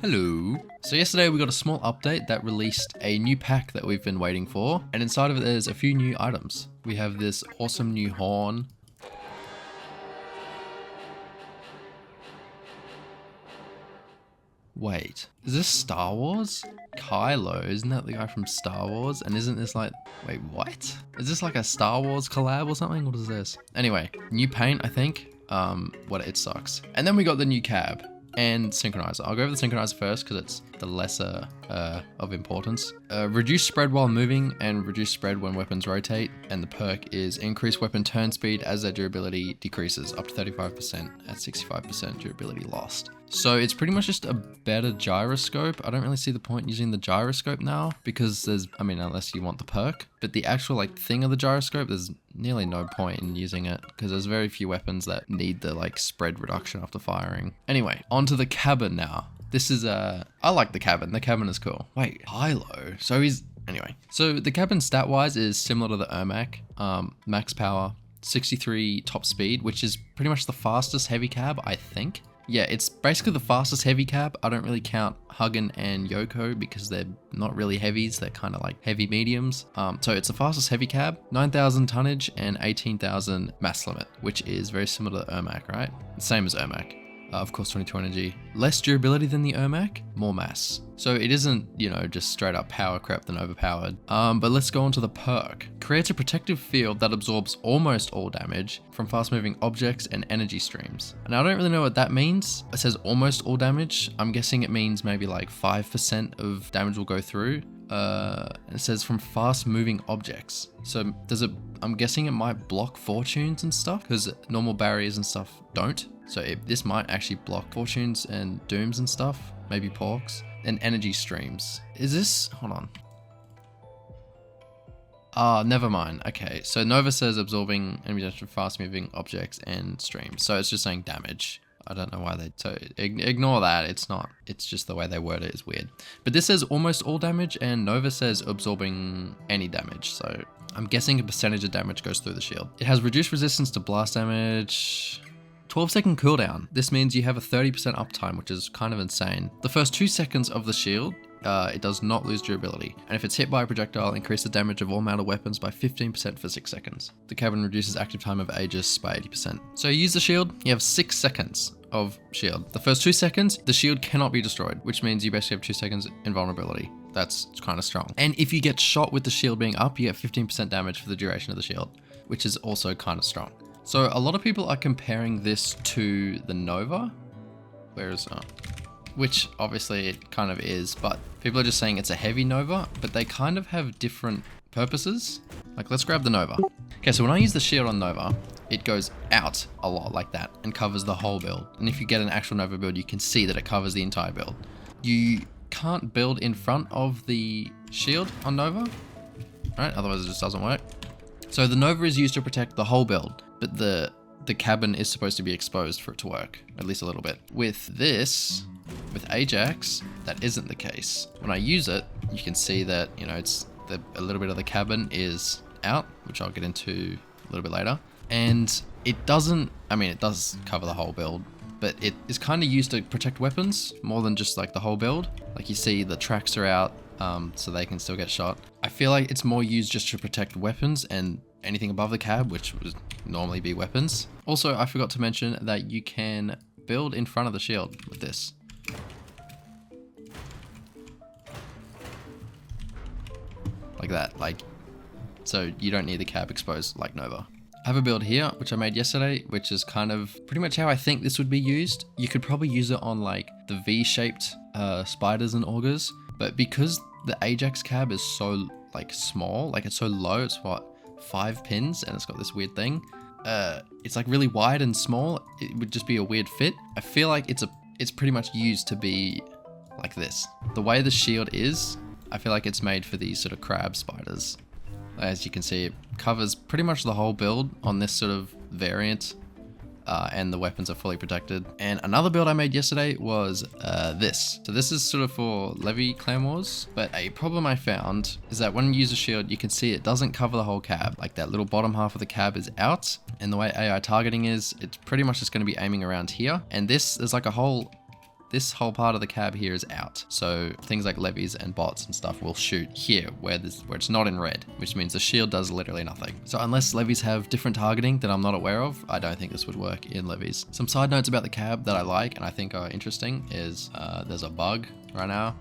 Hello. So yesterday we got a small update that released a new pack that we've been waiting for, and inside of it there's a few new items. We have this awesome new horn. Wait, is this Star Wars? Kylo, isn't that the guy from Star Wars? And isn't this like, wait, what? Is this like a Star Wars collab or something? What is this? Anyway, new paint, I think. It sucks. And then we got the new cab and synchronizer. I'll go over the synchronizer first because it's the lesser of importance. Reduce spread while moving and reduce spread when weapons rotate. And the perk is increase weapon turn speed as their durability decreases up to 35% at 65% durability lost. So it's pretty much just a better gyroscope. I don't really see the point in using the gyroscope now because there's, unless you want the perk, but the actual thing of the gyroscope, there's nearly no point in using it because there's very few weapons that need the spread reduction after firing. Anyway, onto the cabin now. This is I like the cabin. The cabin is cool. Wait, Hilo. Anyway, so the cabin stat wise is similar to the Ermac. Max power, 63 top speed, which is pretty much the fastest heavy cab, I think. Yeah, it's basically the fastest heavy cab. I don't really count Hugin and Yoko because they're not really heavies. They're kind of like heavy mediums. So it's the fastest heavy cab, 9,000 tonnage and 18,000 mass limit, which is very similar to Ermac, right? Same as Ermac. Of course, 22 energy. Less durability than the Ermac, more mass. So it isn't, just straight up power crept and overpowered. But let's go on to the perk. Creates a protective field that absorbs almost all damage from fast moving objects and energy streams. And I don't really know what that means. It says almost all damage. I'm guessing it means maybe like 5% of damage will go through. It says from fast moving objects. So I'm guessing it might block fortunes and stuff because normal barriers and stuff don't. So this might actually block fortunes and dooms and stuff, maybe porks, and energy streams. Is this, hold on. Never mind. Okay, so Nova says absorbing enemy damage from fast moving objects and streams. So it's just saying damage. I don't know why so ignore that. It's just the way they word it is weird. But this says almost all damage and Nova says absorbing any damage. So I'm guessing a percentage of damage goes through the shield. It has reduced resistance to blast damage. 12-second cooldown. This means you have a 30% uptime, which is kind of insane. The first 2 seconds of the shield, it does not lose durability. And if it's hit by a projectile, increase the damage of all melee weapons by 15% for 6 seconds. The cabin reduces active time of Aegis by 80%. So you use the shield, you have 6 seconds of shield. The first 2 seconds, the shield cannot be destroyed, which means you basically have 2 seconds invulnerability. That's kind of strong. And if you get shot with the shield being up, you get 15% damage for the duration of the shield, which is also kind of strong. So a lot of people are comparing this to the Nova, which obviously it kind of is, but people are just saying it's a heavy Nova, but they kind of have different purposes. Let's grab the Nova. Okay, so when I use the shield on Nova, it goes out a lot like that and covers the whole build. And if you get an actual Nova build, you can see that it covers the entire build. You can't build in front of the shield on Nova, right? Otherwise it just doesn't work. So the Nova is used to protect the whole build, but the cabin is supposed to be exposed for it to work, at least a little bit. With this, with Ajax, that isn't the case. When I use it, you can see that, a little bit of the cabin is out, which I'll get into a little bit later. And it doesn't, it does cover the whole build, but it is kind of used to protect weapons more than just the whole build. You see the tracks are out, so they can still get shot. I feel like it's more used just to protect weapons and anything above the cab, which would normally be weapons. Also, I forgot to mention that you can build in front of the shield with this. Like that, so you don't need the cab exposed like Nova. I have a build here, which I made yesterday, which is kind of pretty much how I think this would be used. You could probably use it on the V-shaped spiders and augers, but because the Ajax cab is so small, it's so low, it's what, 5 pins, and it's got this weird thing. It's really wide and small. It would just be a weird fit. I feel like it's pretty much used to be like this. The way the shield is, I feel like it's made for these sort of crab spiders. As you can see, it covers pretty much the whole build on this sort of variant, and the weapons are fully protected. And another build I made yesterday was this. So this is sort of for Levy Claymores, but a problem I found is that when you use a shield, you can see it doesn't cover the whole cab. That little bottom half of the cab is out, and the way AI targeting is, it's pretty much just going to be aiming around here. And this is a hole this whole part of the cab here is out. So things like levies and bots and stuff will shoot here where it's not in red, which means the shield does literally nothing. So unless levies have different targeting that I'm not aware of, I don't think this would work in levies. Some side notes about the cab that I like and I think are interesting is there's a bug right now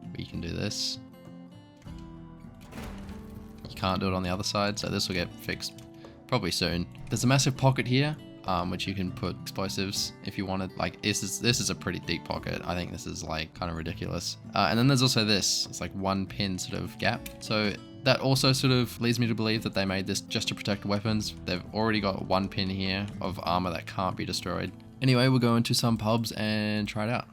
where you can do this. You can't do it on the other side, so this will get fixed probably soon. There's a massive pocket here, which you can put explosives if you wanted. Like this is a pretty deep pocket. I think this is like kind of ridiculous. And then there's also this. It's like 1 pin sort of gap. So that also sort of leads me to believe that they made this just to protect weapons. They've already got 1 pin here of armor that can't be destroyed. Anyway, we'll go into some pubs and try it out.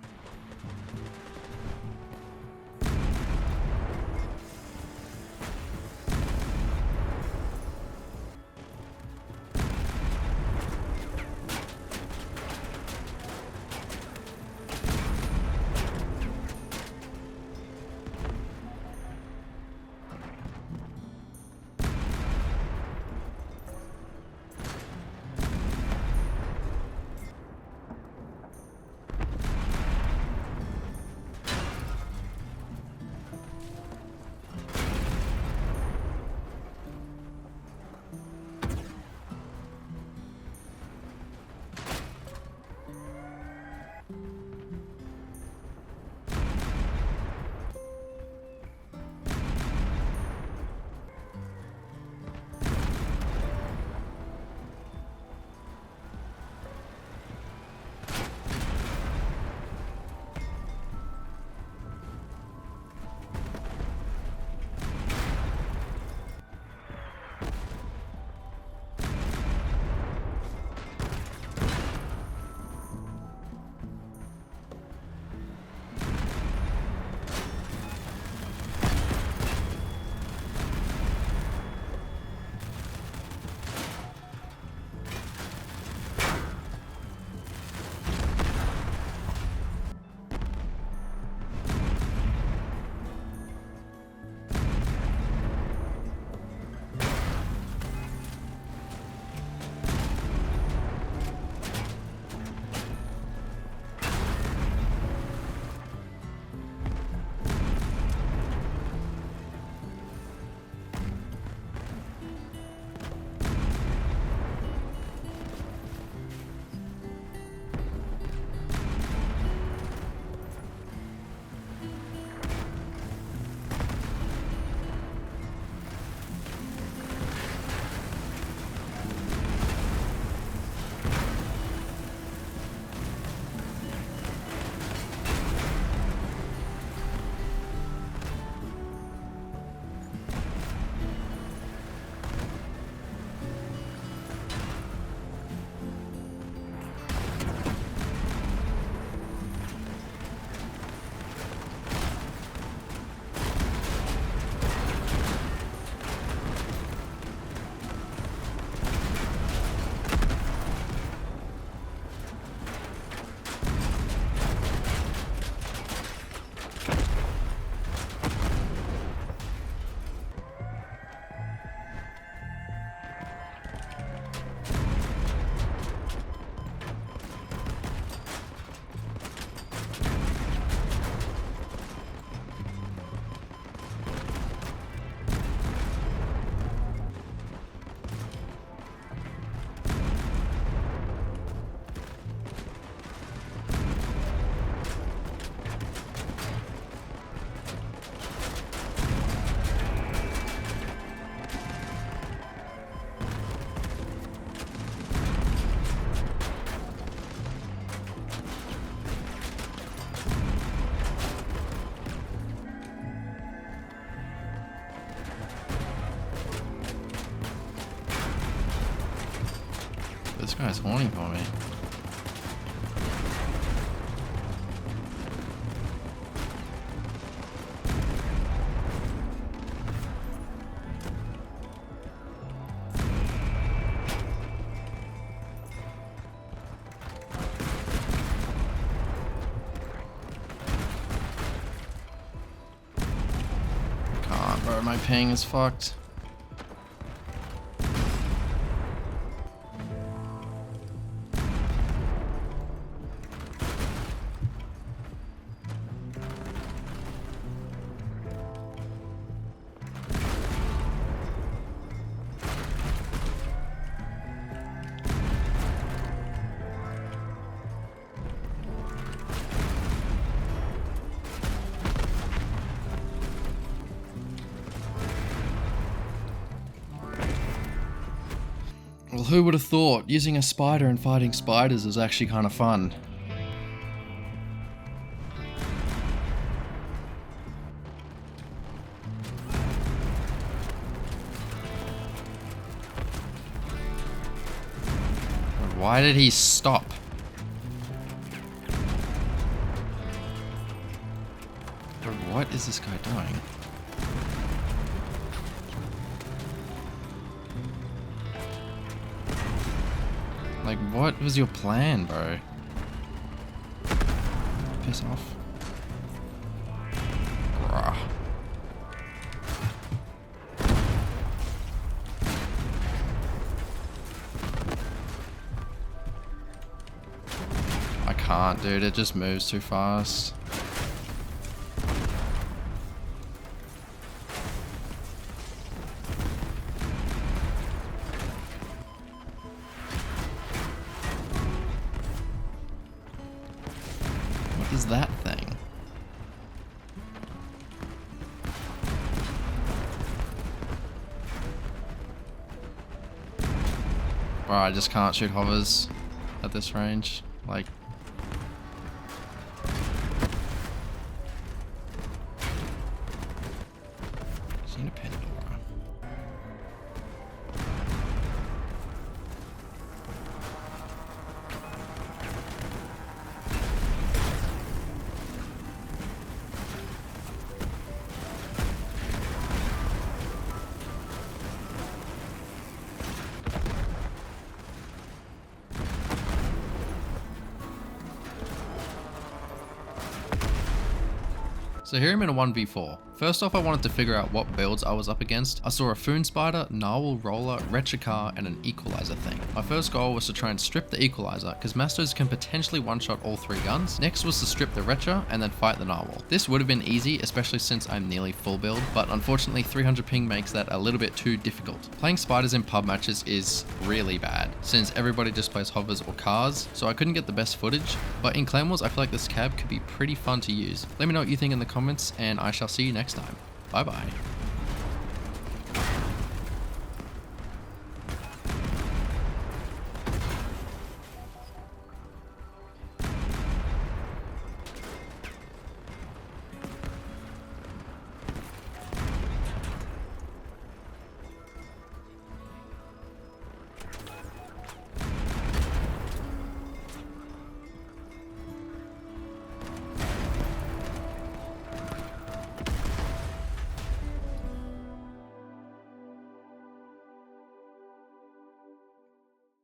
This guy's horning for me. Can't, bro. My ping is fucked. Well, who would have thought using a spider and fighting spiders is actually kind of fun? Why did he stop? Bro, what is this guy doing? Like, what was your plan, bro? Piss off. Bruh. I can't, dude. It just moves too fast. What is that thing? Bro, I just can't shoot hovers at this range. Like... Seen a Pandora. So here I'm in a 1v4. First off, I wanted to figure out what builds I was up against. I saw a Foon Spider, Narwhal Roller, Retchikar, and an Equalizer thing. My first goal was to try and strip the Equalizer, because Mastos can potentially one-shot all 3 guns. Next was to strip the Retcha, and then fight the Narwhal. This would have been easy, especially since I'm nearly full build, but unfortunately 300 ping makes that a little bit too difficult. Playing spiders in pub matches is really bad, since everybody just plays hovers or cars, so I couldn't get the best footage, but in Clan Wars I feel like this cab could be pretty fun to use. Let me know what you think in the comments, and I shall see you next time. Bye bye.